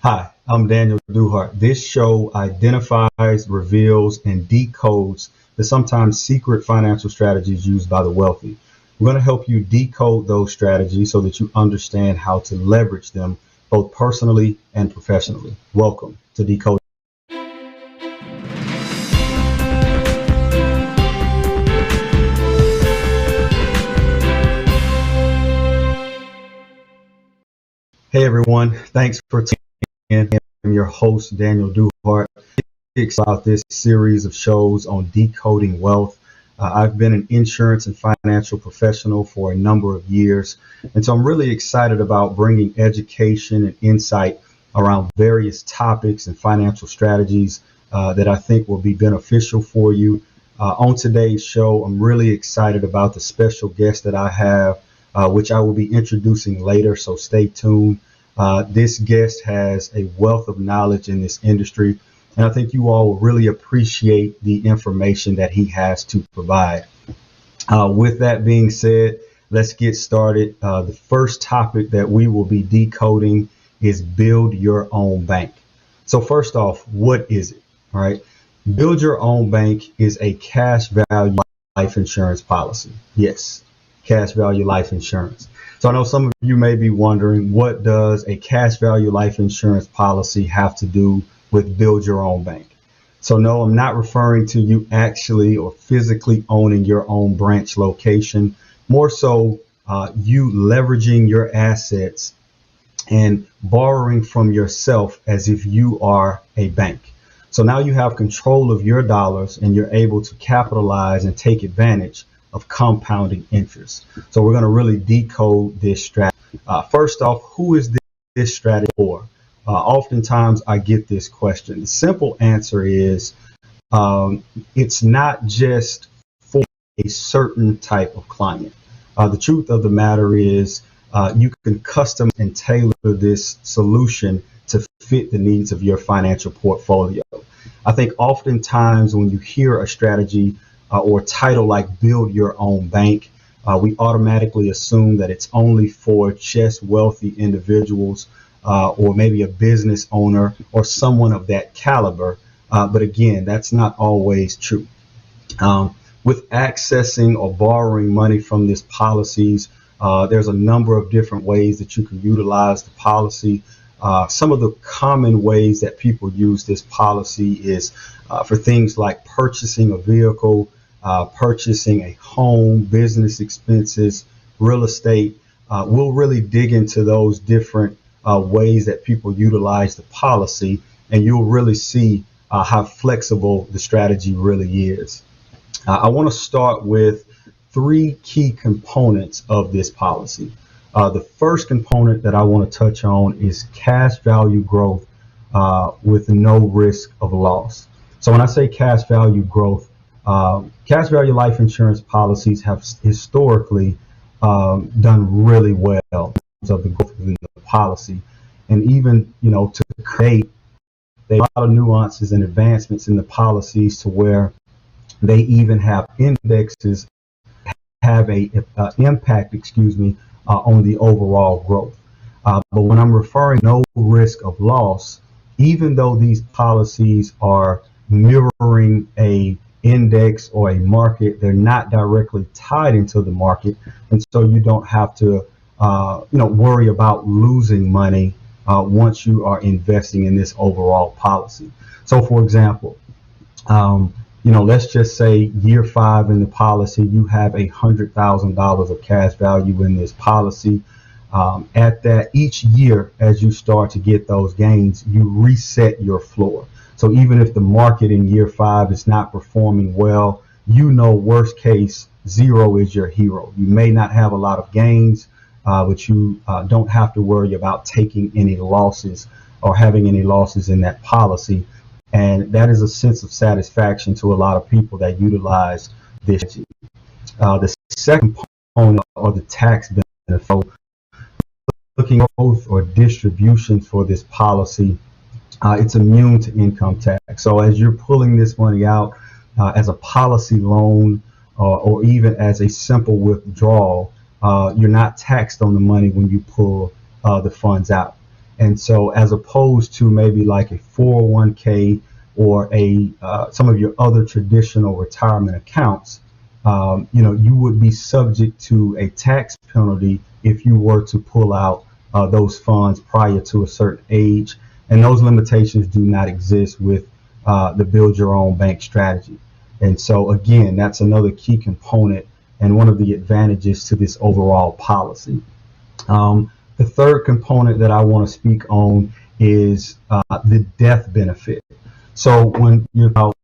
Hi, I'm Daniel Duhart. This show identifies, reveals, and decodes the sometimes secret financial strategies used by the wealthy. We're going to help you decode those strategies so that you understand how to leverage them both personally and professionally. Welcome to Decoding. Hey everyone, thanks for tuning in. I'm your host, Daniel Duhart. About this series of shows on decoding wealth. I've been an insurance and financial professional for a number of years, and so I'm really excited about bringing education and insight around various topics and financial strategies that I think will be beneficial for you. On today's show, I'm really excited about the special guest that I have, which I will be introducing later, so stay tuned. This guest has a wealth of knowledge in this industry, and I think you all will really appreciate the information that he has to provide. With that being said, let's get started. The first topic that we will be decoding is build your own bank. So first off, what is it? All right. Build your own bank is a cash value life insurance policy. Yes, cash value life insurance. So I know some of you may be wondering, what does a cash value life insurance policy have to do with build your own bank? So no, I'm not referring to you actually or physically owning your own branch location, more so you leveraging your assets and borrowing from yourself as if you are a bank. So now you have control of your dollars and you're able to capitalize and take advantage of compounding interest. So we're going to really decode this strategy. First off, who is this strategy for? Oftentimes I get this question. The simple answer is it's not just for a certain type of client. The truth of the matter is you can custom and tailor this solution to fit the needs of your financial portfolio. I think oftentimes when you hear a strategy or title like build your own bank, we automatically assume that it's only for just wealthy individuals or maybe a business owner or someone of that caliber. But again, that's not always true. With accessing or borrowing money from these policies, there's a number of different ways that you can utilize the policy. Some of the common ways that people use this policy is for things like purchasing a vehicle, purchasing a home, business expenses, real estate. We'll really dig into those different ways that people utilize the policy, and you'll really see how flexible the strategy really is. I want to start with three key components of this policy. The first component that I want to touch on is cash value growth with no risk of loss. So when I say cash value growth, cash value life insurance policies have historically done really well in terms of the growth of the policy. And even, to create a lot of nuances and advancements in the policies to where they even have indexes have a impact, on the overall growth. But when I'm referring no risk of loss, even though these policies are mirroring a index or a market, they're not directly tied into the market, and so you don't have to worry about losing money once you are investing in this overall policy. So for example, let's just say year 5 in the policy, you have $100,000 of cash value in this policy. At that, each year, as you start to get those gains, you reset your floor. So even if the market in year 5 is not performing well, worst case, 0 is your hero. You may not have a lot of gains, but you don't have to worry about taking any losses or having any losses in that policy. And that is a sense of satisfaction to a lot of people that utilize this. The second component are the tax benefits. So looking at growth or distributions for this policy, it's immune to income tax. So as you're pulling this money out as a policy loan or even as a simple withdrawal, you're not taxed on the money when you pull the funds out. And so as opposed to maybe like a 401k or some of your other traditional retirement accounts, you would be subject to a tax penalty if you were to pull out those funds prior to a certain age. And those limitations do not exist with the build your own bank strategy. And so again, that's another key component and one of the advantages to this overall policy. The third component that I want to speak on is the death benefit. So when you're about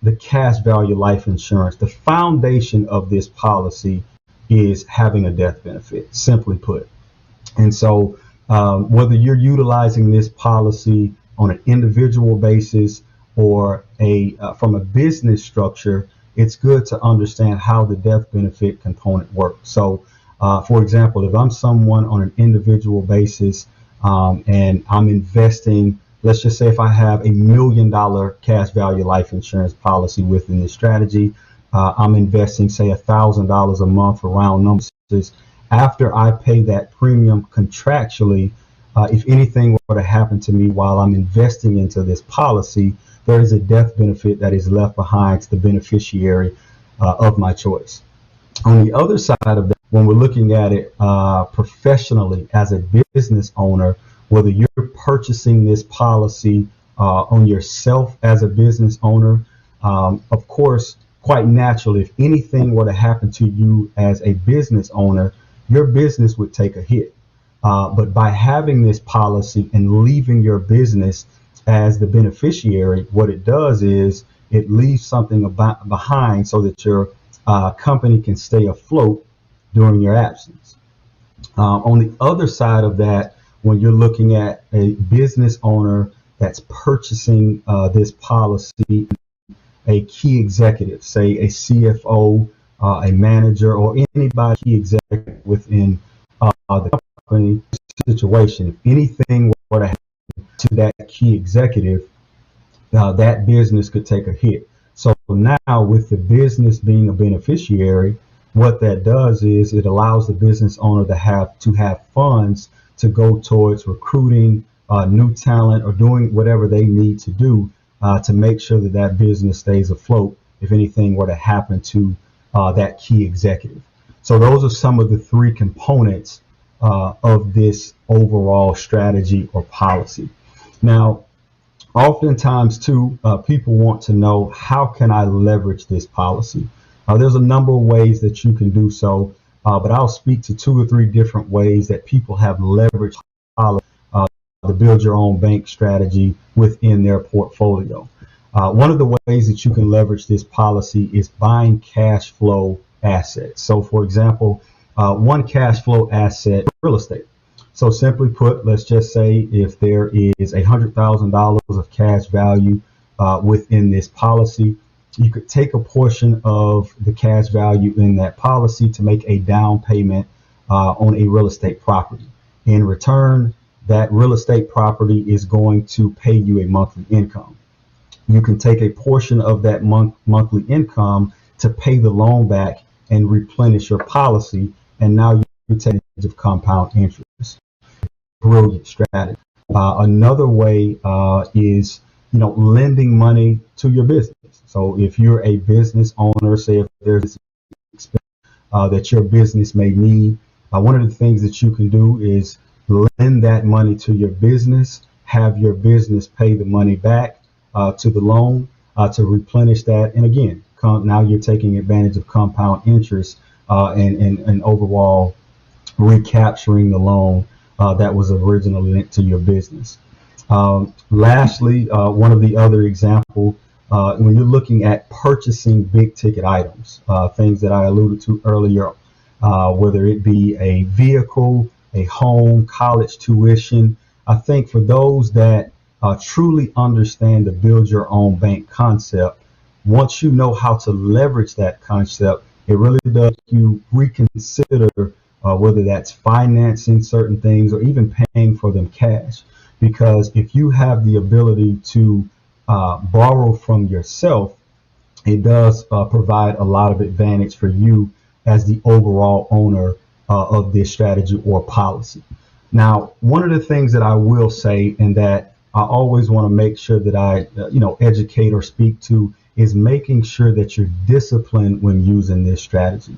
the cash value life insurance, the foundation of this policy is having a death benefit, simply put. And so whether you're utilizing this policy on an individual basis or from a business structure, it's good to understand how the death benefit component works. So for example, if I'm someone on an individual basis and I'm investing, let's just say if I have $1 million cash value life insurance policy within this strategy, I'm investing, say, $1,000 a month for round numbers. After I pay that premium contractually, if anything were to happen to me while I'm investing into this policy, there is a death benefit that is left behind to the beneficiary of my choice. On the other side of that, when we're looking at it professionally as a business owner, whether you're purchasing this policy on yourself as a business owner, of course, quite naturally, if anything were to happen to you as a business owner, your business would take a hit. But by having this policy and leaving your business as the beneficiary, what it does is it leaves something behind so that your company can stay afloat during your absence. On the other side of that, when you're looking at a business owner that's purchasing this policy, a key executive, say a CFO, a manager, or anybody key executive within the company situation, if anything were to happen to that key executive, that business could take a hit. So now with the business being a beneficiary, what that does is it allows the business owner to have funds to go towards recruiting new talent or doing whatever they need to do to make sure that that business stays afloat if anything were to happen to that key executive. So those are some of the three components of this overall strategy or policy. Now, oftentimes too, people want to know, how can I leverage this policy? There's a number of ways that you can do so, but I'll speak to 2 or 3 different ways that people have leveraged policy to build your own bank strategy within their portfolio. One of the ways that you can leverage this policy is buying cash flow assets. So for example, one cash flow asset, real estate. So simply put, let's just say if there is $100,000 of cash value within this policy, you could take a portion of the cash value in that policy to make a down payment on a real estate property. In return, that real estate property is going to pay you a monthly income. You can take a portion of that monthly income to pay the loan back and replenish your policy, and now you take advantage of compound interest. Brilliant strategy. Another way is lending money to your business. So if you're a business owner, say if there's expense that your business may need, one of the things that you can do is lend that money to your business, have your business pay the money back to the loan to replenish that. And again, now you're taking advantage of compound interest and overall recapturing the loan that was originally linked to your business. Lastly, one of the other examples, when you're looking at purchasing big ticket items, things that I alluded to earlier, whether it be a vehicle, a home, college tuition, I think for those that truly understand the build your own bank concept, once you know how to leverage that concept, it really does make you reconsider whether that's financing certain things or even paying for them cash. Because if you have the ability to borrow from yourself, it does provide a lot of advantage for you as the overall owner of this strategy or policy. Now, one of the things that I will say, and that I always want to make sure that I, educate or speak to, is making sure that you're disciplined when using this strategy.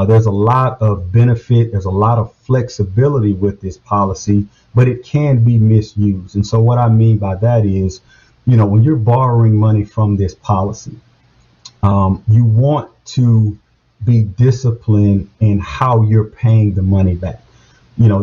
There's a lot of benefit, there's a lot of flexibility with this policy, but it can be misused. And so, what I mean by that is, when you're borrowing money from this policy, you want to be disciplined in how you're paying the money back.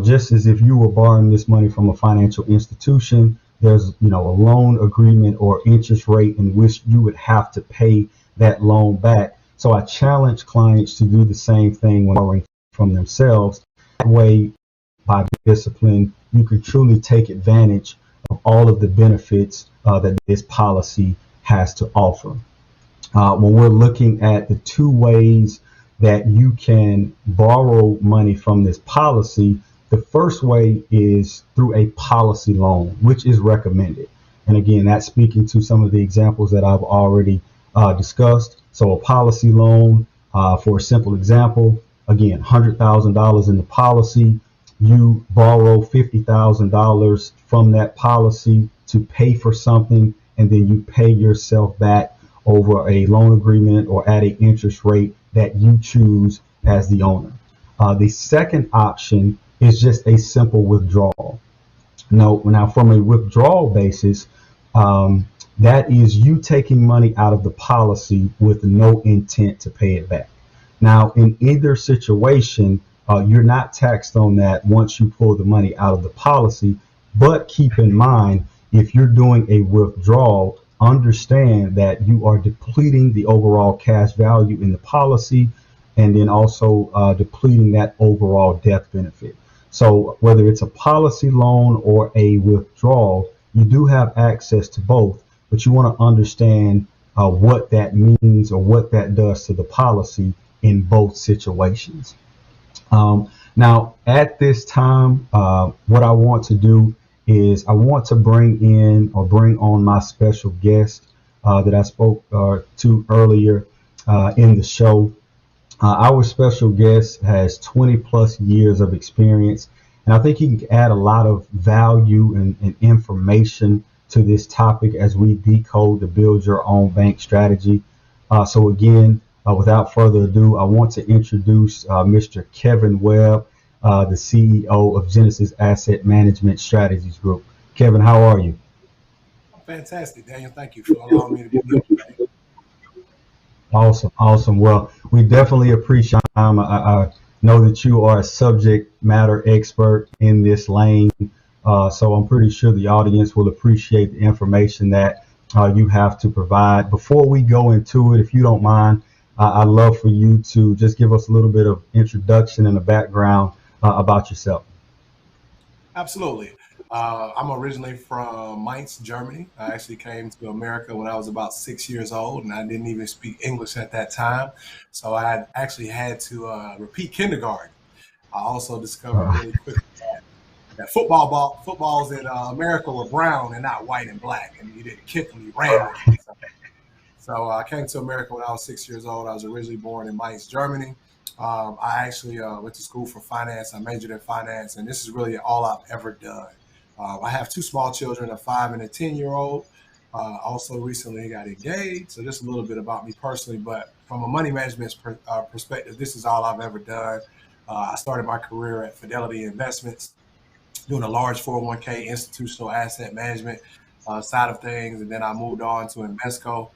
Just as if you were borrowing this money from a financial institution, there's, a loan agreement or interest rate in which you would have to pay that loan back. So I challenge clients to do the same thing when borrowing from themselves. That way, by discipline, you can truly take advantage of all of the benefits that this policy has to offer. When we're looking at the two ways that you can borrow money from this policy, the first way is through a policy loan, which is recommended. And again, that's speaking to some of the examples that I've already discussed. So a policy loan, for a simple example, again, $100,000 in the policy, you borrow $50,000 from that policy to pay for something, and then you pay yourself back over a loan agreement or at an interest rate that you choose as the owner. The second option is just a simple withdrawal. Now from a withdrawal basis, that is you taking money out of the policy with no intent to pay it back. Now, in either situation, you're not taxed on that once you pull the money out of the policy, but keep in mind, if you're doing a withdrawal, understand that you are depleting the overall cash value in the policy, and then also depleting that overall death benefit. So whether it's a policy loan or a withdrawal, you do have access to both, but you want to understand what that means or what that does to the policy in both situations. Now, at this time, what I want to do is I want to bring on my special guest that I spoke to earlier in the show. Our special guest has 20 plus years of experience, and I think he can add a lot of value and information to this topic as we decode the build your own bank strategy. So again, without further ado, I want to introduce Mr. Kevin Webb, the CEO of Genesis Asset Management Strategies Group. Kevin, how are you? Fantastic, Daniel. Thank you for allowing me to be here today. Awesome. Well, we definitely appreciate your time. I know that you are a subject matter expert in this lane, so I'm pretty sure the audience will appreciate the information that you have to provide. Before we go into it, if you don't mind, I'd love for you to just give us a little bit of introduction and a background about yourself. Absolutely. I'm originally from Mainz, Germany. I actually came to America when I was about 6 years old, and I didn't even speak English at that time. So I actually had to repeat kindergarten. I also discovered really quickly that footballs in America were brown and not white and black, and you didn't kick them, you ran with them. So I came to America when I was 6 years old. I was originally born in Mainz, Germany. I actually went to school for finance. I majored in finance, and this is really all I've ever done. I have two small children, a 5 and a 10-year-old. Also recently got engaged. So just a little bit about me personally, but from a money management perspective, this is all I've ever done. I started my career at Fidelity Investments, doing a large 401k institutional asset management side of things. And then I moved on to Invesco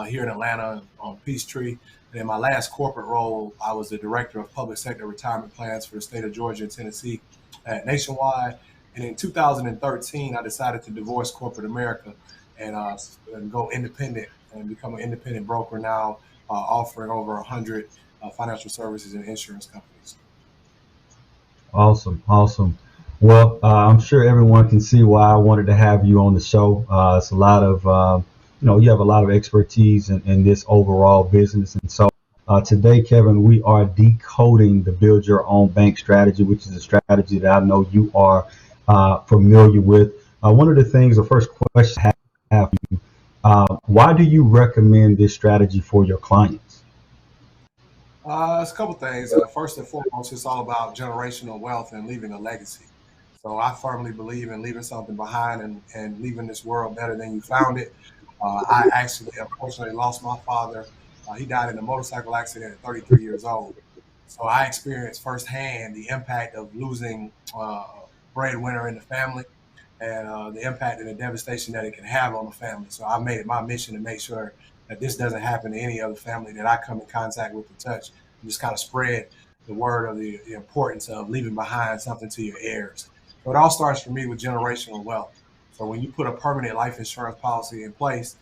here in Atlanta on Peachtree. And in my last corporate role, I was the director of public sector retirement plans for the state of Georgia and Tennessee at Nationwide. And in 2013, I decided to divorce corporate America and go independent and become an independent broker now, offering over 100 financial services and insurance companies. Awesome. Well, I'm sure everyone can see why I wanted to have you on the show. It's a lot of, you have a lot of expertise in this overall business. And so today, Kevin, we are decoding the build your own bank strategy, which is a strategy that I know you are familiar with. One of the things, the first question I have for you, why do you recommend this strategy for your clients? It's a couple things. First and foremost, it's all about generational wealth and leaving a legacy. So I firmly believe in leaving something behind and leaving this world better than you found it. I actually, unfortunately, lost my father. He died in a motorcycle accident at 33 years old. So I experienced firsthand the impact of losing a breadwinner in the family and the impact and the devastation that it can have on the family. So I made it my mission to make sure that this doesn't happen to any other family that I come in contact with and touch, and just kind of spread the word of the importance of leaving behind something to your heirs. So it all starts for me with generational wealth. So when you put a permanent life insurance policy in place,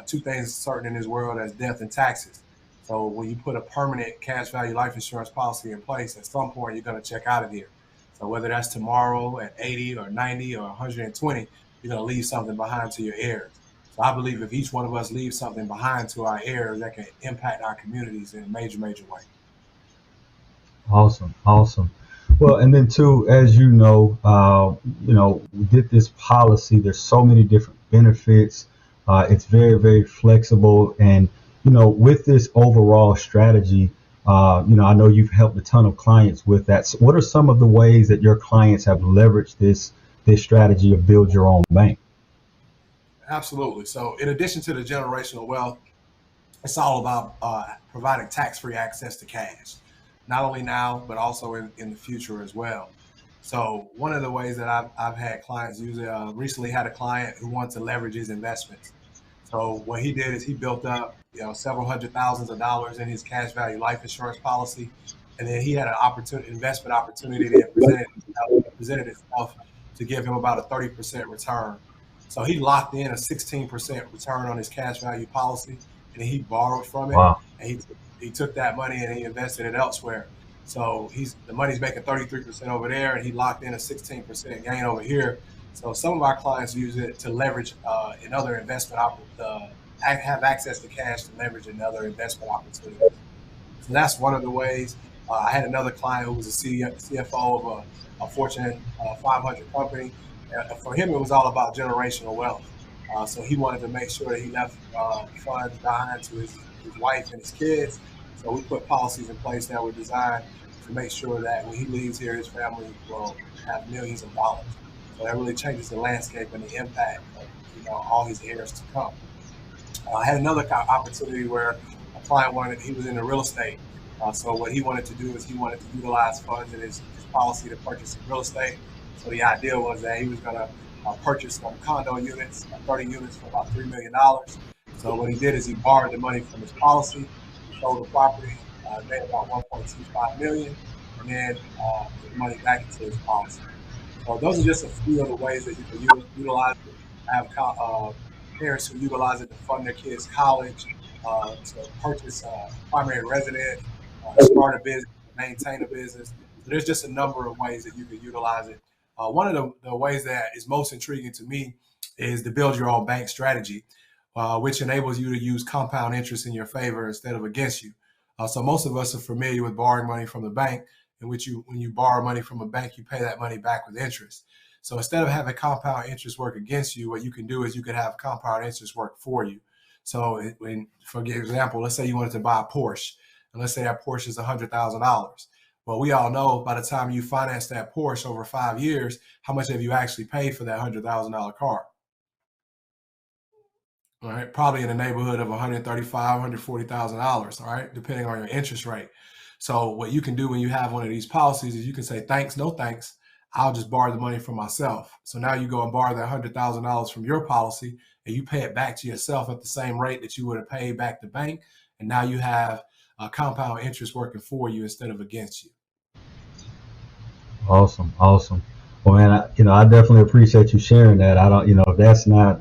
two things are certain in this world: as death and taxes. So when you put a permanent cash value life insurance policy in place, at some point you're going to check out of here. So whether that's tomorrow at 80 or 90 or 120, you're going to leave something behind to your heirs. So I believe if each one of us leaves something behind to our heirs, that can impact our communities in a major, major way. Awesome, awesome. Well, and then too, as with this policy, there's so many different benefits. It's very, very flexible, and with this overall strategy, I know you've helped a ton of clients with that. So what are some of the ways that your clients have leveraged this strategy of build your own bank? Absolutely. So in addition to the generational wealth, it's all about providing tax-free access to cash, not only now, but also in the future as well. So one of the ways that I've had clients use it, recently had a client who wanted to leverage his investments. So what he did is he built up, several hundred thousands of dollars in his cash value life insurance policy. And then he had an investment opportunity that presented itself to give him about a 30% return. So he locked in a 16% return on his cash value policy, and then he borrowed from it, Wow. and he took that money and he invested it elsewhere. So the money's making 33% over there, and he locked in a 16% gain over here. So some of our clients use it to leverage another have access to cash to leverage another investment opportunity. So that's one of the ways. I had another client who was a CFO of a Fortune 500 company. For him, it was all about generational wealth. So he wanted to make sure that he left funds behind to his wife and his kids. So we put policies in place that were designed to make sure that when he leaves here, his family will have millions of dollars. So that really changes the landscape and the impact of all his heirs to come. I had another opportunity where a client he was in the real estate. So what he wanted to do is he wanted to utilize funds in his policy to purchase some real estate. So the idea was that he was going to purchase some condo units, 30 units for about $3 million. So what he did is he borrowed the money from his policy, he sold the property, made about 1.25 million, and then put the money back into his policy. So those are just a few of the ways that you can utilize it. I have parents who utilize it to fund their kids' college, to purchase a primary residence, start a business, maintain a business. So there's just a number of ways that you can utilize it. One of the ways that is most intriguing to me is the build your own bank strategy, which enables you to use compound interest in your favor instead of against you. So most of us are familiar with borrowing money from the bank, in which when you borrow money from a bank, you pay that money back with interest. So instead of having compound interest work against you, what you can do is you can have compound interest work for you. So for example, let's say you wanted to buy a Porsche, and let's say that Porsche is $100,000. Well, we all know by the time you finance that Porsche over 5 years, how much have you actually paid for that $100,000 car? All right, probably in the neighborhood of $135,000, $140,000. All right, depending on your interest rate. So what you can do when you have one of these policies is you can say, thanks, no thanks. I'll just borrow the money from myself. So now you go and borrow that $100,000 from your policy, and you pay it back to yourself at the same rate that you would have paid back the bank. And now you have a compound interest working for you instead of against you. Awesome, awesome. Well, man, I definitely appreciate you sharing that. I don't, if that's not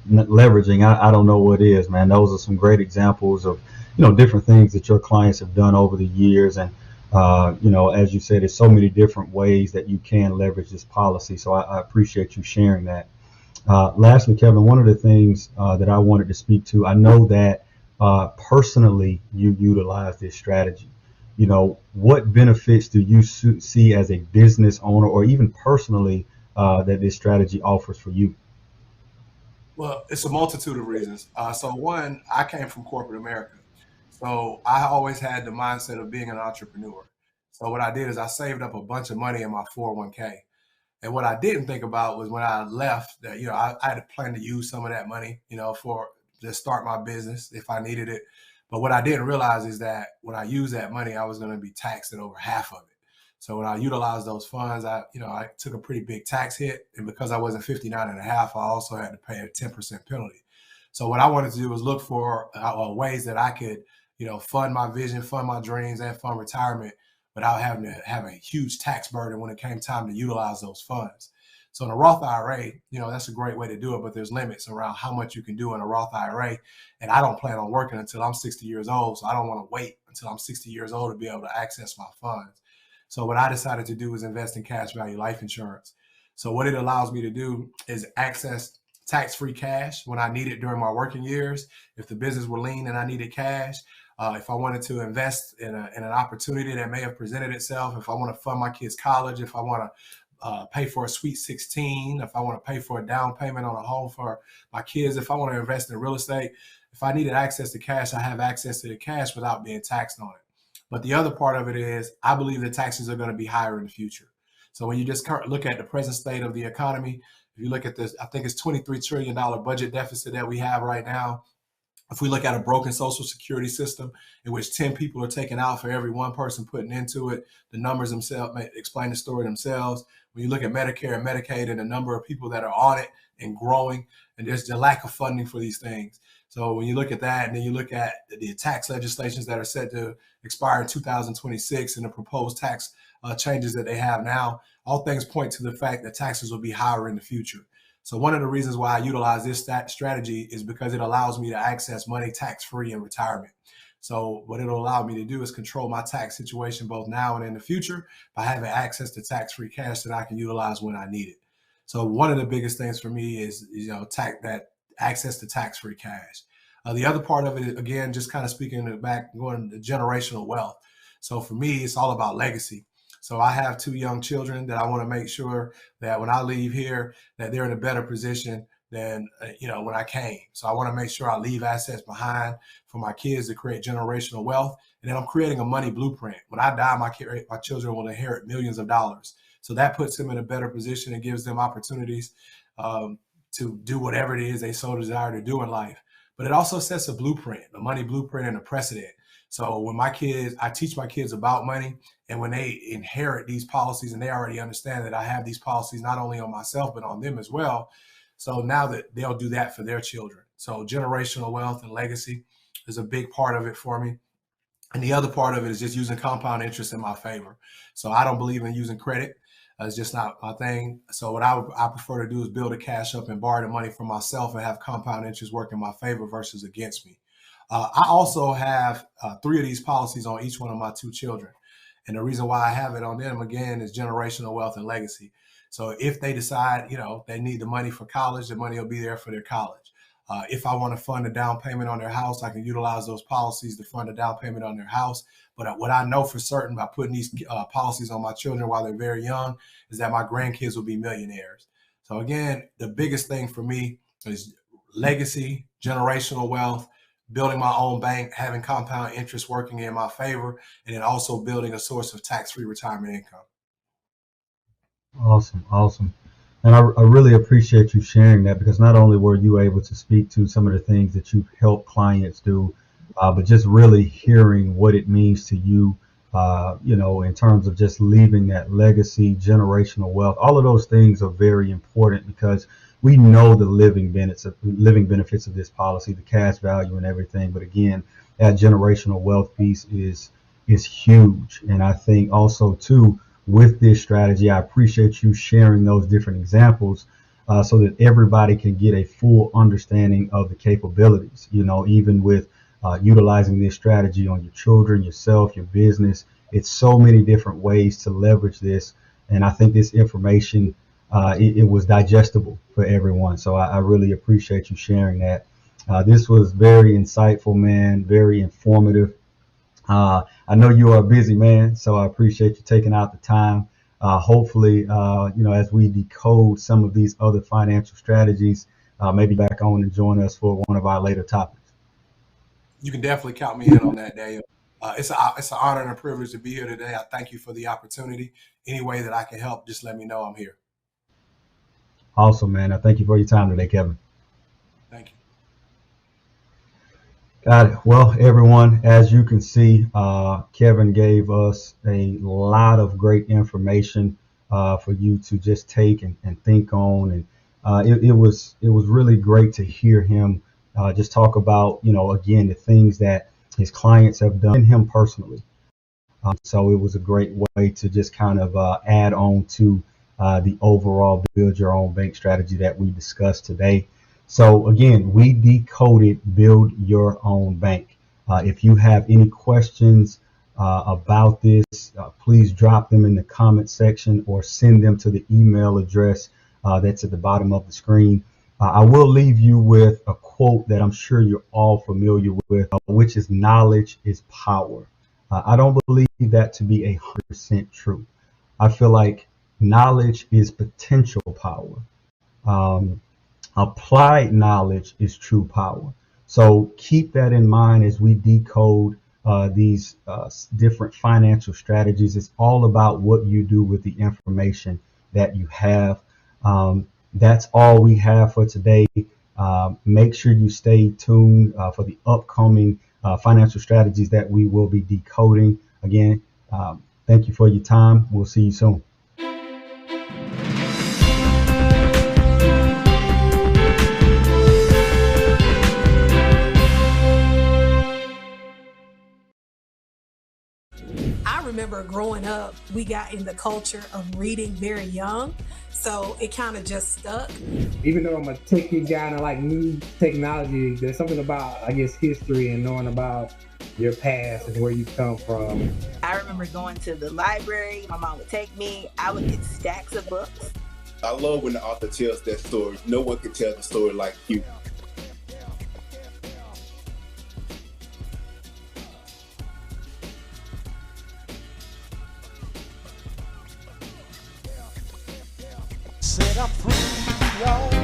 leveraging, I don't know what is, man. Those are some great examples of, different things that your clients have done over the years. And, as you said, there's so many different ways that you can leverage this policy. So I appreciate you sharing that. Lastly, Kevin, one of the things that I wanted to speak to, I know that personally you utilize this strategy. What benefits do you see as a business owner or even personally that this strategy offers for you? Well, it's a multitude of reasons. So one, I came from corporate America. So I always had the mindset of being an entrepreneur. So what I did is I saved up a bunch of money in my 401k. And what I didn't think about was when I left that, I had planned to use some of that money, for to start my business if I needed it. But what I didn't realize is that when I used that money, I was going to be taxed at over half of it. So when I utilized those funds, I took a pretty big tax hit. And because I wasn't 59 and a half, I also had to pay a 10% penalty. So what I wanted to do was look for ways that I could, fund my vision, fund my dreams, and fund retirement without having to have a huge tax burden when it came time to utilize those funds. So in a Roth IRA, that's a great way to do it, but there's limits around how much you can do in a Roth IRA. And I don't plan on working until I'm 60 years old. So I don't want to wait until I'm 60 years old to be able to access my funds. So what I decided to do is invest in cash value life insurance. So what it allows me to do is access tax-free cash when I need it during my working years. If the business were lean and I needed cash, if I wanted to invest in an opportunity that may have presented itself, if I want to fund my kids' college, if I want to pay for a Sweet 16, if I want to pay for a down payment on a home for my kids, if I want to invest in real estate, if I needed access to cash, I have access to the cash without being taxed on it. But the other part of it is I believe the taxes are going to be higher in the future. So when you just look at the present state of the economy, if you look at this, I think it's $23 trillion budget deficit that we have right now. If we look at a broken social security system in which 10 people are taken out for every one person putting into it, the numbers themselves may explain the story themselves. When you look at Medicare and Medicaid and the number of people that are on it and growing, and there's the lack of funding for these things. So when you look at that, and then you look at the tax legislations that are set to expire in 2026 and the proposed tax changes that they have now, all things point to the fact that taxes will be higher in the future. So one of the reasons why I utilize this strategy is because it allows me to access money tax-free in retirement. So what it'll allow me to do is control my tax situation both now and in the future by having access to tax-free cash that I can utilize when I need it. So one of the biggest things for me is that access to tax-free cash. The other part of it, again, just kind of speaking back, going to generational wealth. So for me, it's all about legacy. So I have 2 young children that I want to make sure that when I leave here, that they're in a better position than, when I came. So I want to make sure I leave assets behind for my kids to create generational wealth. And then I'm creating a money blueprint. When I die, my children will inherit millions of dollars. So that puts them in a better position and gives them opportunities to do whatever it is they so desire to do in life. But it also sets a blueprint, a money blueprint and a precedent. So when I teach my kids about money, and when they inherit these policies and they already understand that I have these policies not only on myself, but on them as well. So now that they'll do that for their children. So generational wealth and legacy is a big part of it for me. And the other part of it is just using compound interest in my favor. So I don't believe in using credit. It's just not my thing. So what I prefer to do is build a cash up and borrow the money from myself and have compound interest work in my favor versus against me. I also have 3 of these policies on each one of my 2 children. And the reason why I have it on them, again, is generational wealth and legacy. So if they decide, they need the money for college, the money will be there for their college. If I want to fund a down payment on their house, I can utilize those policies to fund a down payment on their house. But what I know for certain by putting these policies on my children while they're very young is that my grandkids will be millionaires. So again, the biggest thing for me is legacy, generational wealth, building my own bank, having compound interest working in my favor, and then also building a source of tax-free retirement income. Awesome, awesome. And I really appreciate you sharing that, because not only were you able to speak to some of the things that you help clients do, but just really hearing what it means to you, in terms of just leaving that legacy, generational wealth. All of those things are very important because we know the living benefits of this policy, the cash value and everything. But again, that generational wealth piece is huge. And I think also too, with this strategy, I appreciate you sharing those different examples so that everybody can get a full understanding of the capabilities, even with utilizing this strategy on your children, yourself, your business. It's so many different ways to leverage this. And I think this information, it was digestible for everyone. So I really appreciate you sharing that. This was very insightful, man, very informative. I know you are a busy man, so I appreciate you taking out the time. Hopefully, as we decode some of these other financial strategies, maybe back on and join us for one of our later topics. You can definitely count me in on that, Daniel. It's an honor and a privilege to be here today. I thank you for the opportunity. Any way that I can help, just let me know I'm here. Awesome, man. Thank you for your time today, Kevin. Thank you. Got it. Well, everyone, as you can see, Kevin gave us a lot of great information for you to just take and think on, and it was really great to hear him just talk about, again, the things that his clients have done him personally. So it was a great way to just kind of add on to the overall build your own bank strategy that we discussed today. So again, we decoded build your own bank. If you have any questions about this, please drop them in the comment section or send them to the email address that's at the bottom of the screen. I will leave you with a quote that I'm sure you're all familiar with, which is knowledge is power. I don't believe that to be 100% true. I feel like knowledge is potential power. Um, Applied knowledge is true power. So keep that in mind as we decode these different financial strategies. It's all about what you do with the information that you have. That's all we have for today. Make sure you stay tuned for the upcoming financial strategies that we will be decoding. Again, thank you for your time. We'll see you soon. I remember growing up, we got in the culture of reading very young, so it kind of just stuck. Even though I'm a techie guy and I like new technology, there's something about, I guess, history and knowing about your past and where you come from. I remember going to the library. My mom would take me. I would get stacks of books. I love when the author tells that story. No one can tell the story like you. Set up free, y'all.